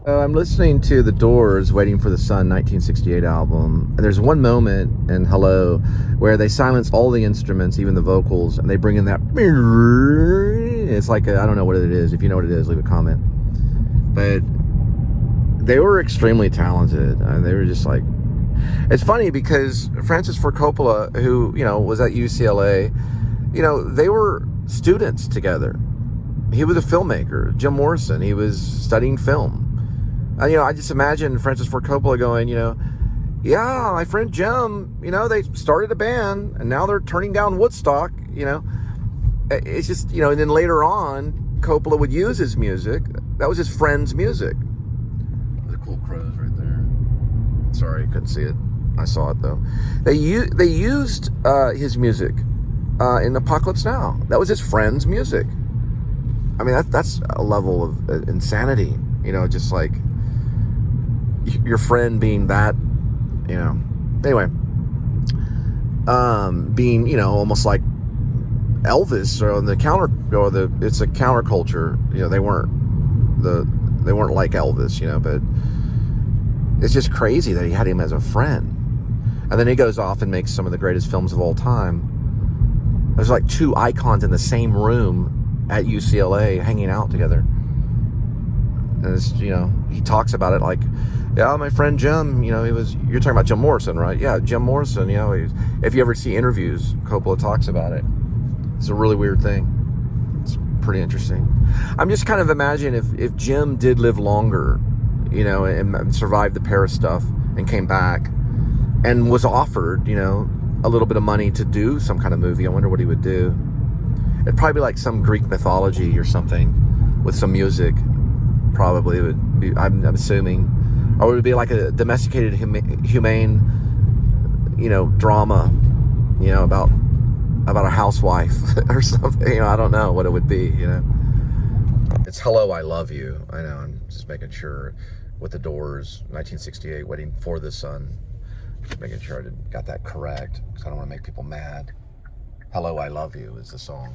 I'm listening to The Doors' Waiting for the Sun 1968 album. And there's one moment in Hello where they silence all the instruments, even the vocals, and they bring in that... It's like, I don't know what it is. If you know what it is, leave a comment. But they were extremely talented. They were just like... It's funny because Francis Ford Coppola, who, was at UCLA, they were students together. He was a filmmaker. Jim Morrison, he was studying film. I just imagine Francis Ford Coppola going, yeah, my friend Jim, they started a band and now they're turning down Woodstock, It's just, and then later on, Coppola would use his music. That was his friend's music. The cool crows right there. Sorry, couldn't see it. I saw it though. They used his music in Apocalypse Now. That was his friend's music. I mean, that's a level of insanity, just like your friend being that, anyway, being, almost like Elvis or it's a counterculture. They weren't like Elvis, but it's just crazy that he had him as a friend. And then he goes off and makes some of the greatest films of all time. There's like two icons in the same room at UCLA hanging out together. And it's, he talks about it like, yeah, my friend Jim, you're talking about Jim Morrison, right? Yeah, Jim Morrison, if you ever see interviews, Coppola talks about it. It's a really weird thing. It's pretty interesting. I'm just kind of imagining if Jim did live longer, and survived the Paris stuff and came back and was offered, a little bit of money to do some kind of movie, I wonder what he would do. It'd probably be like some Greek mythology or something with some music. Probably it would be, I'm assuming. Or it would be like a domesticated, humane, drama, about a housewife or something. I don't know what it would be, It's Hello, I Love You. I know, I'm just making sure with The Doors, 1968, Waiting for the Sun. Just making sure I got that correct because I don't want to make people mad. Hello, I Love You is the song.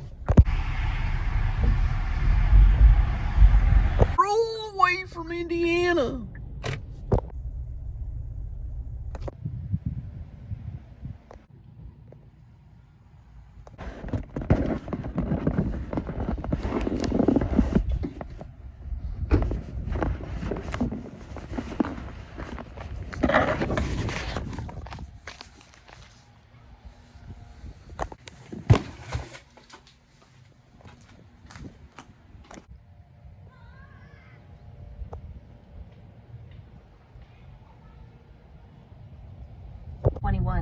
Roll away from Indiana.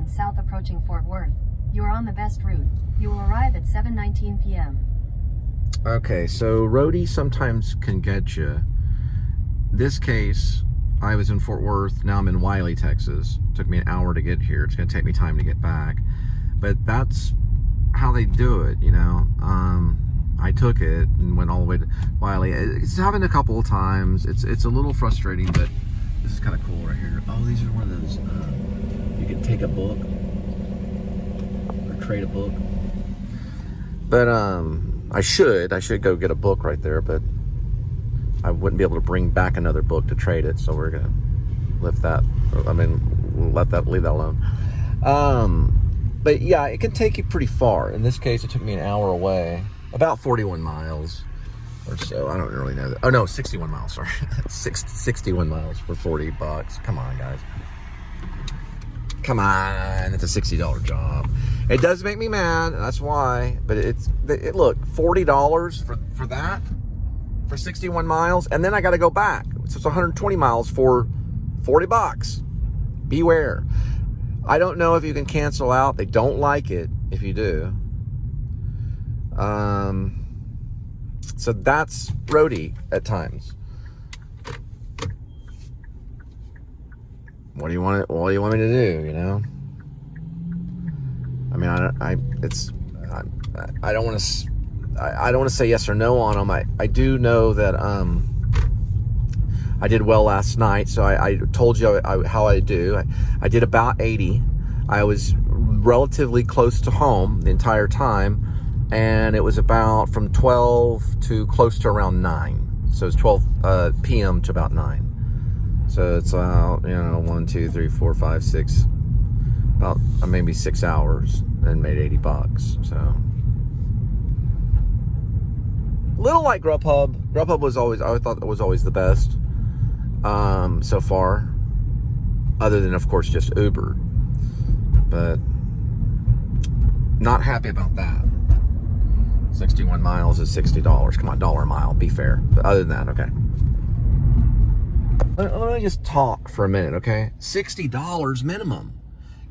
South approaching Fort Worth. You are on the best route. You will arrive at 7:19 p.m. Okay, so Roadie sometimes can get you. This case, I was in Fort Worth. Now I'm in Wylie, Texas. It took me an hour to get here. It's going to take me time to get back. But that's how they do it, I took it and went all the way to Wylie. It's happened a couple of times. It's a little frustrating, but this is kind of cool right here. Oh, these are one of those... you can take a book or trade a book. But I should go get a book right there, but I wouldn't be able to bring back another book to trade it, so we're gonna leave that alone. But yeah, it can take you pretty far. In this case, it took me an hour away, about 41 miles or so. I don't really know that. Oh no, 61 miles, sorry. 61 miles for $40. Come on, guys. Come on, it's a $60 job. It does make me mad, and that's why. But look, $40 for that, for 61 miles, and then I got to go back. So it's 120 miles for $40. Beware. I don't know if you can cancel out. They don't like it if you do. So that's Roadie at times. What do you want me to do? I mean, I don't want to say yes or no on them. I do know that I did well last night. So I told you how I do. I did about 80. I was relatively close to home the entire time, and it was about from 12 to close to around 9. So it's 12 p.m. to about 9. So it's 1, 2, 3, 4, 5, 6, about maybe 6 hours, and made $80. So little like Grubhub. Grubhub was always, I thought that was always the best so far, other than of course just Uber. But not happy about that. 61 miles is $60. Come on, $1 a mile, be fair. But other than that, okay. Let me just talk for a minute, okay? $60 minimum.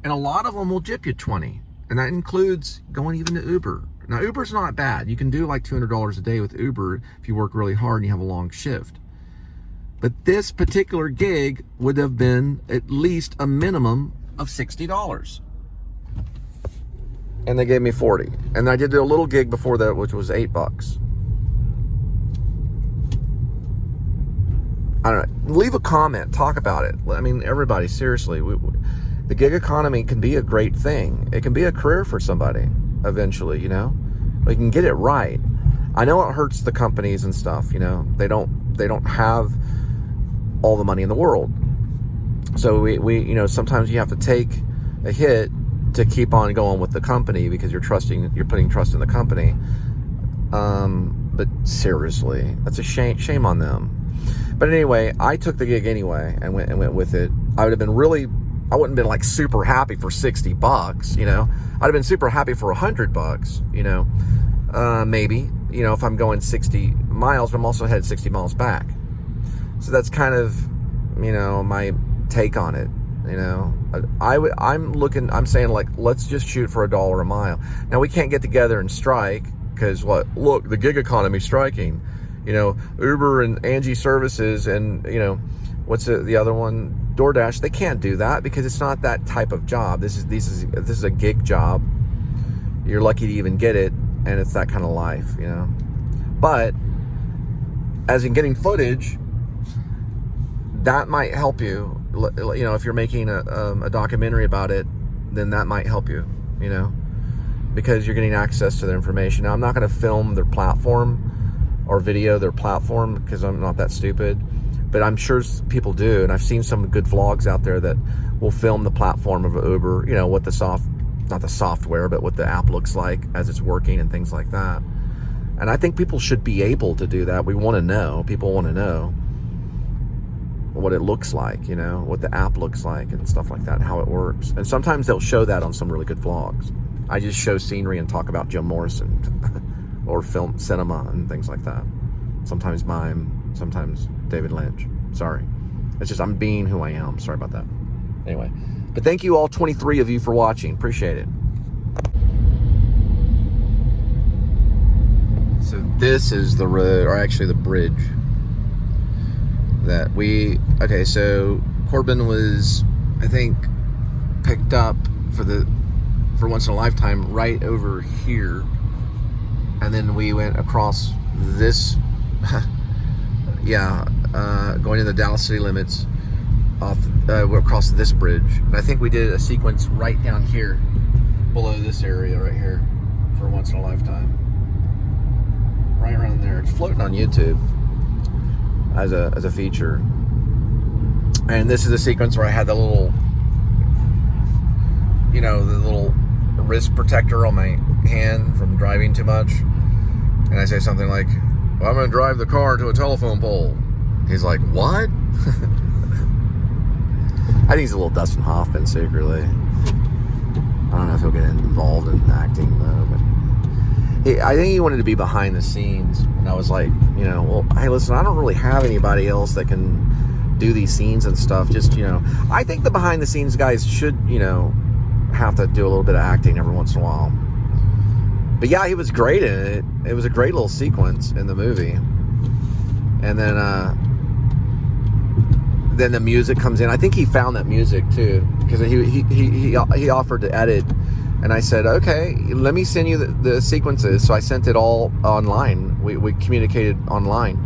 And a lot of them will jip you 20. And that includes going even to Uber. Now, Uber's not bad. You can do like $200 a day with Uber if you work really hard and you have a long shift. But this particular gig would have been at least a minimum of $60. And they gave me 40. And I did a little gig before that, which was $8. I don't know. Leave a comment. Talk about it. I mean, everybody, seriously. The gig economy can be a great thing. It can be a career for somebody eventually, you know. We can get it right. I know it hurts the companies and stuff, you know. They don't have all the money in the world. So we you know, sometimes you have to take a hit to keep on going with the company because you're putting trust in the company. But seriously, that's a shame on them. But anyway, I took the gig anyway and went with it. I wouldn't have been like super happy for $60, you know. I'd have been super happy for $100, you know, maybe, you know, if I'm going 60 miles, but I'm also headed 60 miles back. So that's kind of, you know, my take on it. You know, I'm saying like, let's just shoot for $1 a mile. Now we can't get together and strike because look, the gig economy striking, you know, Uber and Angie Services and, you know, what's the other one? DoorDash. They can't do that because it's not that type of job. This is a gig job. You're lucky to even get it. And it's that kind of life, you know, but as in getting footage, that might help you. You know, if you're making a documentary about it, then that might help you, you know, because you're getting access to their information. Now, I'm not going to film their platform or video their platform because I'm not that stupid, but I'm sure people do. And I've seen some good vlogs out there that will film the platform of Uber, you know, what not the software, but what the app looks like as it's working and things like that. And I think people should be able to do that. People want to know what it looks like, you know, what the app looks like and stuff like that, and how it works. And sometimes they'll show that on some really good vlogs. I just show scenery and talk about Jim Morrison or film cinema and things like that. Sometimes mime, sometimes David Lynch. Sorry. It's just I'm being who I am. Sorry about that. Anyway, but thank you all 23 of you for watching. Appreciate it. So this is the road, or actually the bridge that okay, so Corbin was, I think, picked up for Once in a Lifetime right over here, and then we went across this going to the Dallas city limits across this bridge. And I think we did a sequence right down here below this area right here for Once in a Lifetime, right around there. It's floating on YouTube as a feature. And this is the sequence where I had the little, you know, the little wrist protector on my hand from driving too much. And I say something like, well, I'm going to drive the car into a telephone pole. He's like, what? I think he's a little Dustin Hoffman secretly. I don't know if he'll get involved in acting though, but I think he wanted to be behind the scenes. And I was like, you know, well, hey, listen, I don't really have anybody else that can do these scenes and stuff. Just, you know, I think the behind the scenes guys should, you know, have to do a little bit of acting every once in a while. But yeah, he was great in it. It was a great little sequence in the movie. And then the music comes in. I think he found that music too, because he offered to edit. And I said, okay, let me send you the sequences. So I sent it all online. We communicated online.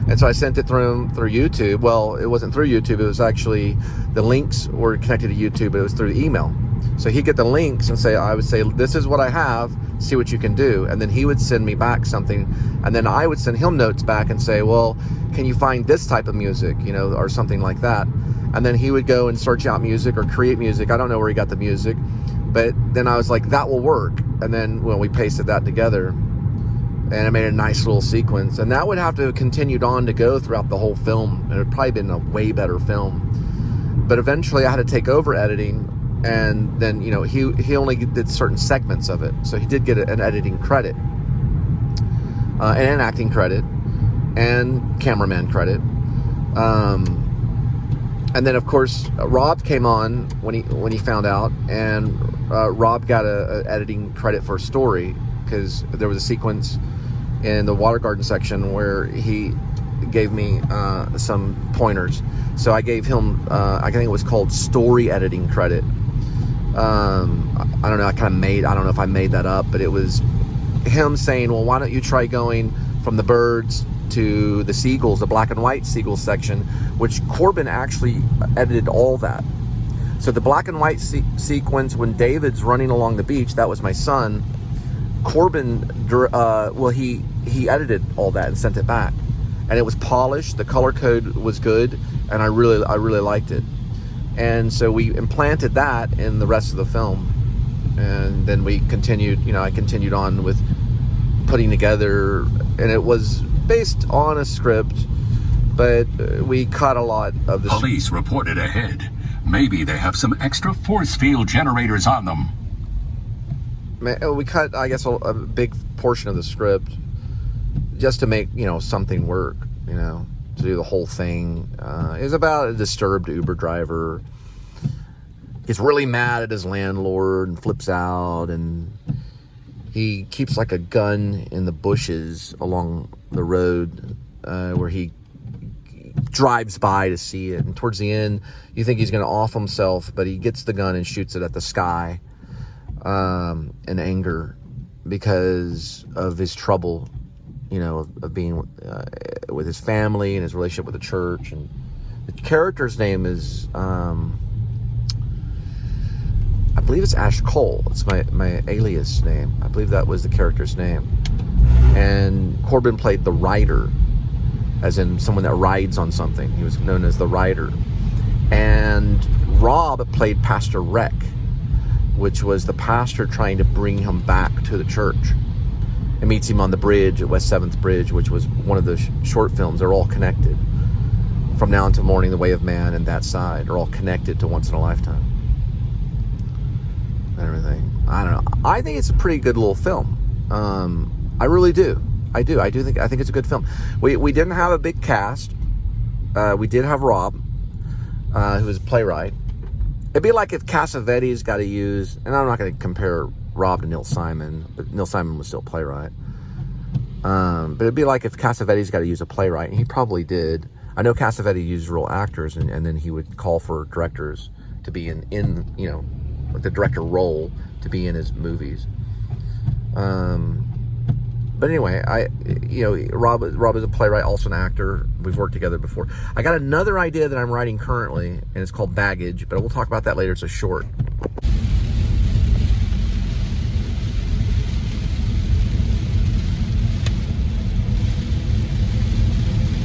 And so I sent it through YouTube. Well, it wasn't through YouTube. It was actually, the links were connected to YouTube, but it was through email. So he'd get the links and say, I would say, this is what I have, see what you can do. And then he would send me back something, and then I would send him notes back and say, well, can you find this type of music, you know, or something like that. And then he would go and search out music or create music. I don't know where he got the music, but then I was like, that will work. And then when we pasted that together, and it made a nice little sequence. And that would have to have continued on to go throughout the whole film. It would probably been a way better film. But eventually I had to take over editing, and then, you know, he only did certain segments of it. So he did get an editing credit, and an acting credit, and cameraman credit. And then, of course, Rob came on when he found out, and Rob got a editing credit for a story, because there was a sequence in the water garden section where he gave me some pointers. So I gave him, I think it was called story editing credit. I don't know, I don't know if I made that up, but it was him saying, well, why don't you try going from the birds to the seagulls, the black and white seagulls section, which Corbin actually edited all that. So the black and white sequence when David's running along the beach, that was my son. Corbin, he edited all that and sent it back, and it was polished. The color code was good, and I really liked it. And so we implanted that in the rest of the film, and then we continued. You know, I continued on with putting together, and it was based on a script, but we cut a lot of the. Police reported ahead. Maybe they have some extra force field generators on them. We cut, I guess, a big portion of the script just to make, you know, something work, you know, to do the whole thing. It was about a disturbed Uber driver. Gets really mad at his landlord and flips out, and he keeps like a gun in the bushes along the road where he drives by to see it. And towards the end, you think he's going to off himself, but he gets the gun and shoots it at the sky. In anger because of his trouble, you know, of being with his family and his relationship with the church. And the character's name is, I believe it's Ash Cole. It's my alias name. I believe that was the character's name. And Corbin played the rider, as in someone that rides on something. He was known as the rider. And Rob played Pastor Rec, which was the pastor trying to bring him back to the church. And meets him on the bridge at West 7th Bridge, which was one of the short films. They're all connected. From Now Until Morning, The Way of Man, and That Side are all connected to Once in a Lifetime. And everything. I don't know. I think it's a pretty good little film. I really do. I think it's a good film. We didn't have a big cast. We did have Rob, who was a playwright. It'd be like if Cassavetes got to use, and I'm not going to compare Rob to Neil Simon, but Neil Simon was still a playwright. But it'd be like if Cassavetes got to use a playwright, and he probably did. I know Cassavetes used real actors, and then he would call for directors to be in you know, the director role to be in his movies. But anyway, Rob is a playwright, also an actor. We've worked together before. I got another idea that I'm writing currently, and it's called Baggage, but we'll talk about that later. It's a short.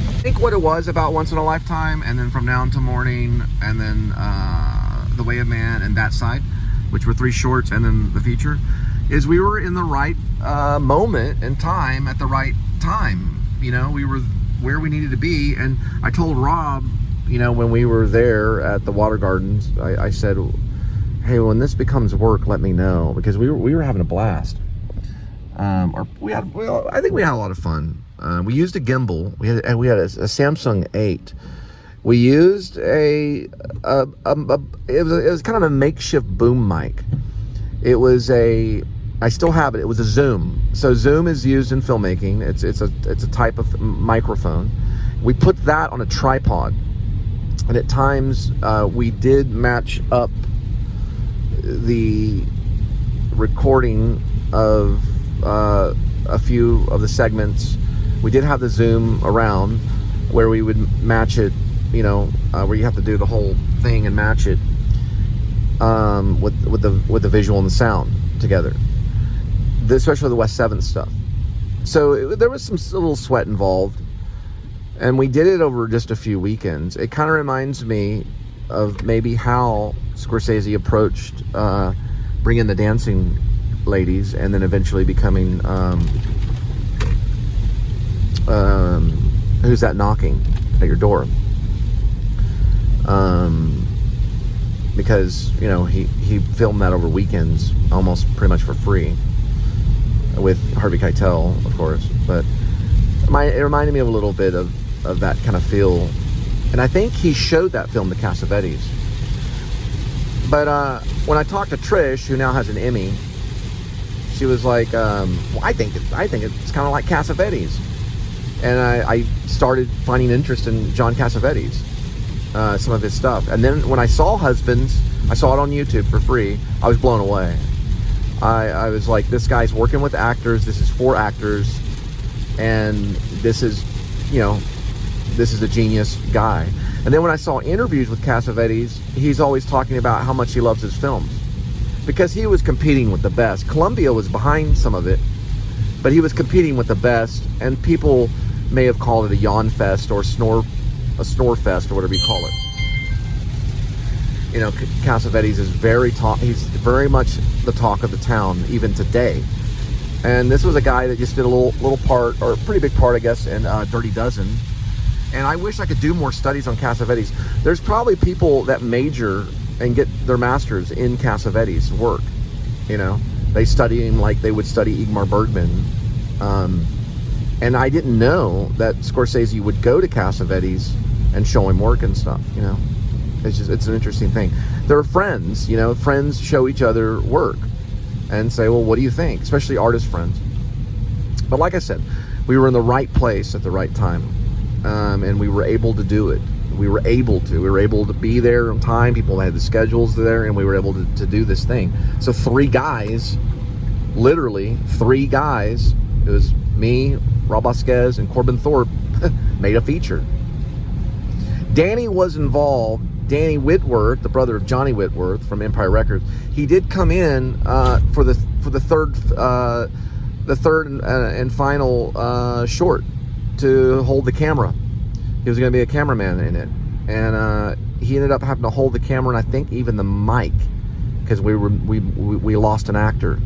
I think what it was about Once in a Lifetime, and then From Now Until Morning, and then The Way of Man, and That Side, which were 3 shorts, and then the feature, is we were in the right moment in time at the right time. You know, we were where we needed to be. And I told Rob, you know, when we were there at the water gardens, I said, hey, when this becomes work, let me know, because we were having a blast. I think we had a lot of fun. We used a gimbal. We had a Samsung 8. We used it was kind of a makeshift boom mic. It was I still have it. It was a Zoom. So Zoom is used in filmmaking. It's a type of microphone. We put that on a tripod, and at times we did match up the recording of a few of the segments. We did have the Zoom around where we would match it, you know, where you have to do the whole thing and match it. with the visual and the sound together, especially the West 7th stuff. So there was some little sweat involved, and we did it over just a few weekends. It kind of reminds me of maybe how Scorsese approached bringing the dancing ladies, and then eventually becoming Who's That Knocking at Your Door? Because, you know, he filmed that over weekends, almost pretty much for free, with Harvey Keitel, of course. But it reminded me of a little bit of that kind of feel. And I think he showed that film to Cassavetes. But when I talked to Trish, who now has an Emmy, she was like, well, I think it's kind of like Cassavetes. And I started finding interest in John Cassavetes, some of his stuff. And then when I saw Husbands, I saw it on YouTube for free. I was blown away. I was like, this guy's working with actors. This is for actors. And this is, you know, this is a genius guy. And then when I saw interviews with Cassavetes, he's always talking about how much he loves his films, because he was competing with the best. Columbia was behind some of it, but he was competing with the best, and people may have called it a yawn fest or a snore fest or whatever you call it. You know, Cassavetes is he's very much the talk of the town even today. And this was a guy that just did a little part, or a pretty big part, I guess, in Dirty Dozen. And I wish I could do more studies on Cassavetes. There's probably people that major and get their masters in Cassavetes' work. You know, they study him like they would study Ingmar Bergman. And I didn't know that Scorsese would go to Cassavetes and show him work and stuff, you know. It's an interesting thing. They're friends, you know, friends show each other work and say, well, what do you think? Especially artist friends. But like I said, we were in the right place at the right time. And we were able to do it. We were able to be there on time. People had the schedules there, and we were able to do this thing. So 3 guys, literally 3 guys, it was me, Rob Vasquez, and Corbin Thorpe, made a feature. Danny was involved. Danny Whitworth, the brother of Johnny Whitworth from Empire Records, he did come in for the third and final short to hold the camera. He was going to be a cameraman in it, and he ended up having to hold the camera, and I think even the mic, because we lost an actor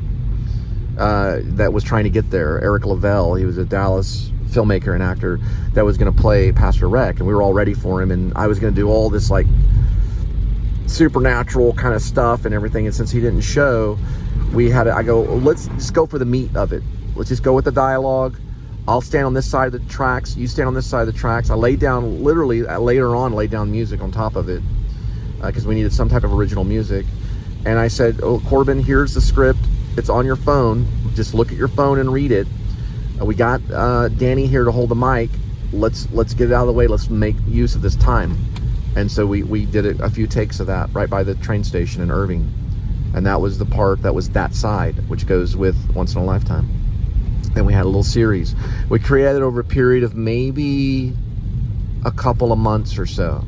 that was trying to get there. Eric Lavelle, he was a Dallas filmmaker and actor that was going to play Pastor Rec, and we were all ready for him, and I was going to do all this like supernatural kind of stuff and everything, and since he didn't show, I go, let's just go for the meat of it. Let's just go with the dialogue. I'll stand on this side of the tracks, you stand on this side of the tracks. I laid down, literally later on, laid down music on top of it, because we needed some type of original music. And I said, oh, Corbin, here's the script. It's on your phone. Just look at your phone and read it. We got Danny here to hold the mic. Let's get it out of the way. Let's make use of this time. And so we did a few takes of that right by the train station in Irving. And that was the part that was that side, which goes with Once in a Lifetime. And we had a little series. We created over a period of maybe a couple of months or so.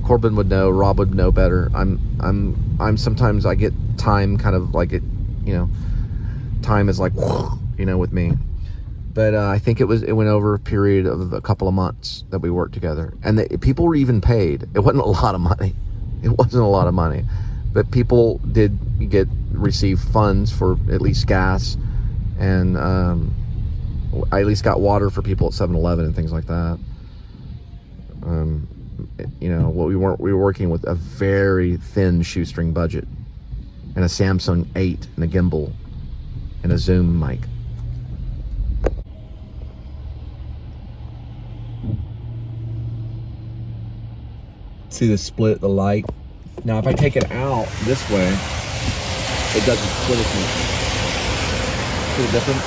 Corbin would know, Rob would know better. I'm sometimes I get time kind of like it, you know, time is like, you know, with me. But I think it went over a period of a couple of months that we worked together. And people were even paid. It wasn't a lot of money. It wasn't a lot of money. But people did receive funds for at least gas. And I at least got water for people at 7-Eleven and things like that. You know, we were working with a very thin shoestring budget, and a Samsung 8 and a gimbal and a Zoom mic. See the split, the light. Now if I take it out this way, it doesn't split as much. See the difference?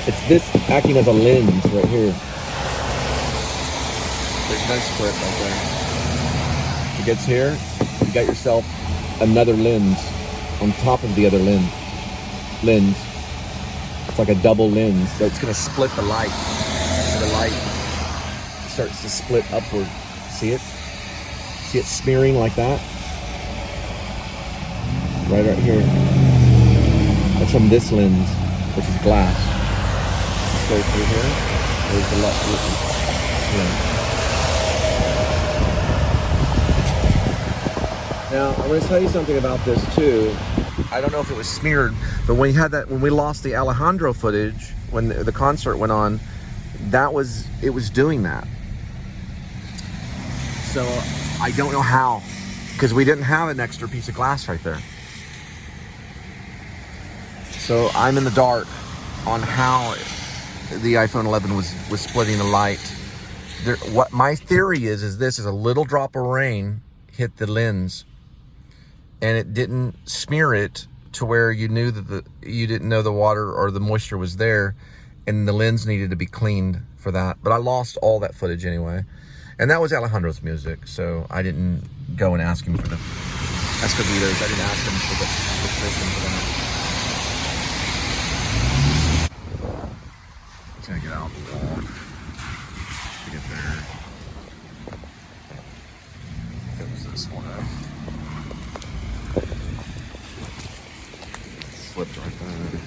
It's this acting as a lens right here. There's no split right there. It gets here, you got yourself another lens on top of the other lens. It's like a double lens, so it's gonna split the light. And the light starts to split upward. See it? See it smearing like that? right here. That's from this lens, which is glass. Go through here. There's the left. Now, I'm going to tell you something about this too. I don't know if it was smeared, but when we lost the Alejandro footage, when the concert went on, it was doing that. So I don't know how, because we didn't have an extra piece of glass right there. So I'm in the dark on how the iPhone 11 was splitting the light. What my theory is this is a little drop of rain hit the lens, and it didn't smear it to where you knew that you didn't know the water or the moisture was there, and the lens needed to be cleaned for that. But I lost all that footage anyway, and that was Alejandro's music, so I didn't go and ask him for the Escobedos. I didn't ask him for the permission for that. Just gonna get out the wall to get there. It was this one. Slipped right there.